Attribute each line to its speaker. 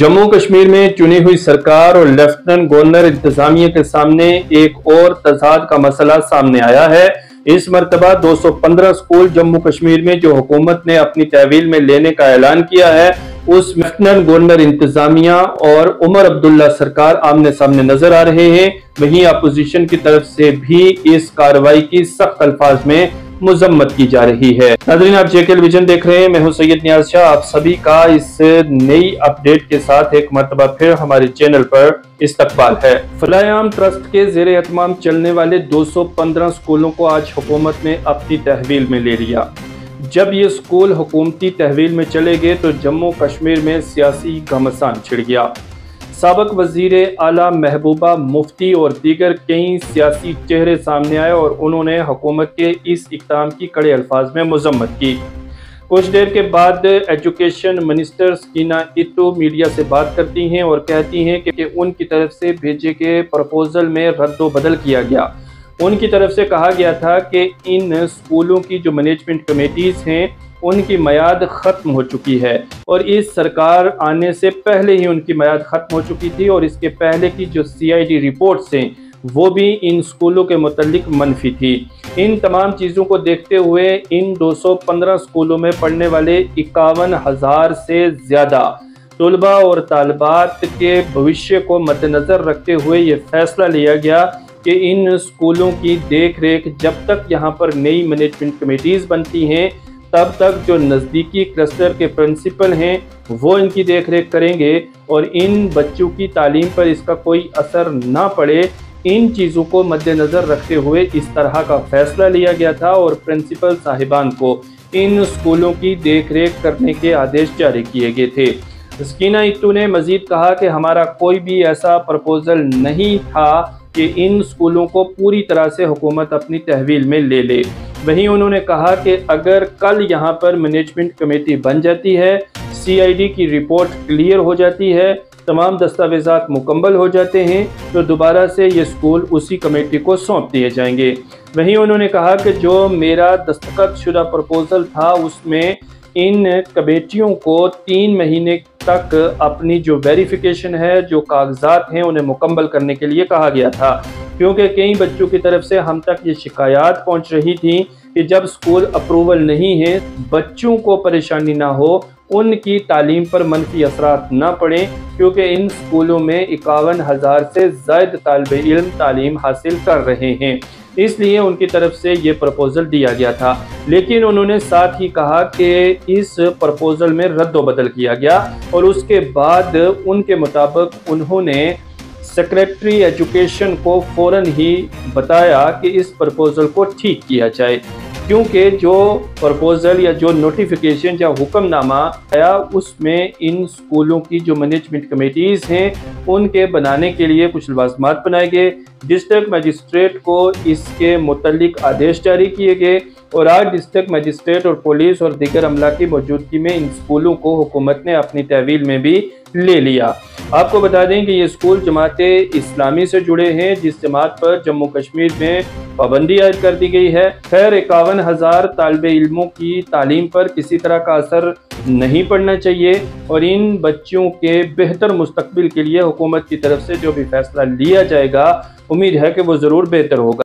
Speaker 1: जम्मू कश्मीर में चुनी हुई सरकार और लेफ्टिनेंट गवर्नर इंतजामिया के सामने एक और तजाद का मसला सामने आया है। इस मरतबा 215 स्कूल जम्मू कश्मीर में जो हुकूमत ने अपनी तहवील में लेने का ऐलान किया है, उस लेफ्टिनेंट गवर्नर इंतजामिया और उमर अब्दुल्ला सरकार आमने सामने नजर आ रहे हैं। वहीं अपोजिशन की तरफ से भी इस कार्रवाई की सख्त अल्फाज में मजम्मत की जा रही है। नाज़रीन, आप जेकेएल विजन देख रहे हैं। मैं हूं सैयद नियाज शाह। आप सभी का इस नई अपडेट के साथ एक मरतबा फिर हमारे चैनल पर इस्तकबाल है। फलाह-ए-आम ट्रस्ट के ज़ेरे एहतमाम चलने वाले 215 स्कूलों को आज हुकूमत ने अपनी तहवील में ले लिया। जब ये स्कूल हुकूमती तहवील में चले गए तो जम्मू कश्मीर में सियासी घमासान छिड़ गया। साबिक वज़ीर आला महबूबा मुफ्ती और दीगर कई सियासी चेहरे सामने आए और उन्होंने हुकूमत के इस इक़दाम की कड़े अल्फाज में मजम्मत की। कुछ देर के बाद एजुकेशन मिनिस्टर सकीना इत्तू मीडिया से बात करती हैं और कहती हैं कि उनकी तरफ से भेजे गए प्रपोजल में रद्दो बदल किया गया। उनकी तरफ से कहा गया था कि इन स्कूलों की जो मैनेजमेंट कमेटीज़ हैं उनकी मियाद ख़त्म हो चुकी है और इस सरकार आने से पहले ही उनकी मियाद ख़त्म हो चुकी थी और इसके पहले की जो CID रिपोर्ट्स हैं वो भी इन स्कूलों के मुतल्लिक मनफी थी। इन तमाम चीज़ों को देखते हुए इन 215 स्कूलों में पढ़ने वाले 51,000 से ज़्यादा तलबा और तालिबात के भविष्य को मद्देनज़र रखते हुए ये फैसला लिया गया कि इन स्कूलों की देख रेख जब तक यहाँ पर नई मैनेजमेंट कमेटीज़ बनती हैं तब तक जो नज़दीकी क्लस्टर के प्रिंसिपल हैं वो इनकी देख रेख करेंगे और इन बच्चों की तालीम पर इसका कोई असर ना पड़े। इन चीज़ों को मद्देनज़र रखते हुए इस तरह का फैसला लिया गया था और प्रिंसिपल साहिबान को इन स्कूलों की देख रेख करने के आदेश जारी किए गए थे। सकीना इत्तू ने मज़ीद कहा कि हमारा कोई भी ऐसा प्रपोजल नहीं था कि इन स्कूलों को पूरी तरह से हुकूमत अपनी तहवील में ले ले। वहीं उन्होंने कहा कि अगर कल यहाँ पर मैनेजमेंट कमेटी बन जाती है, CID की रिपोर्ट क्लियर हो जाती है, तमाम दस्तावेज़ात मुकम्मल हो जाते हैं तो दोबारा से ये स्कूल उसी कमेटी को सौंप दिए जाएंगे। वहीं उन्होंने कहा कि जो मेरा दस्तखत शुदा प्रपोजल था उसमें इन कमेटियों को 3 महीने तक अपनी जो वेरिफिकेशन है, जो कागजात हैं उन्हें मुकम्मल करने के लिए कहा गया था, क्योंकि कई बच्चों की तरफ से हम तक ये शिकायत पहुंच रही थी कि जब स्कूल अप्रूवल नहीं है, बच्चों को परेशानी ना हो, उनकी तालीम पर मनफी असरात ना पड़े, क्योंकि इन स्कूलों में 51,000 से ज़ायद तालिबे इल्म तालीम हासिल कर रहे हैं। इसलिए उनकी तरफ से ये प्रपोज़ल दिया गया था, लेकिन उन्होंने साथ ही कहा कि इस प्रपोज़ल में रद्दो बदल किया गया और उसके बाद उनके मुताबिक उन्होंने सेक्रेटरी एजुकेशन को फ़ौरन ही बताया कि इस प्रपोज़ल को ठीक किया जाए, क्योंकि जो प्रपोज़ल या जो नोटिफिकेशन या हुक्मनामा आया उसमें इन स्कूलों की जो मैनेजमेंट कमेटीज़ हैं उनके बनाने के लिए कुछ लवाज़मात बनाए गए। डिस्ट्रिक्ट मजिस्ट्रेट को इसके मुतल्लिक आदेश जारी किए गए और आज डिस्ट्रिक्ट मजिस्ट्रेट और पुलिस और दीगर अमला की मौजूदगी में इन स्कूलों को हुकूमत ने अपनी तहवील में भी ले लिया। आपको बता दें कि ये स्कूल जमाते इस्लामी से जुड़े हैं, जिस जमात पर जम्मू कश्मीर में पाबंदी आयद कर दी गई है। खैर, 51,000 तालिबे इल्मों की तालीम पर किसी तरह का असर नहीं पड़ना चाहिए और इन बच्चों के बेहतर मुस्तकबिल के लिए हुकूमत की तरफ से जो भी फैसला लिया जाएगा, उम्मीद है कि वो ज़रूर बेहतर होगा।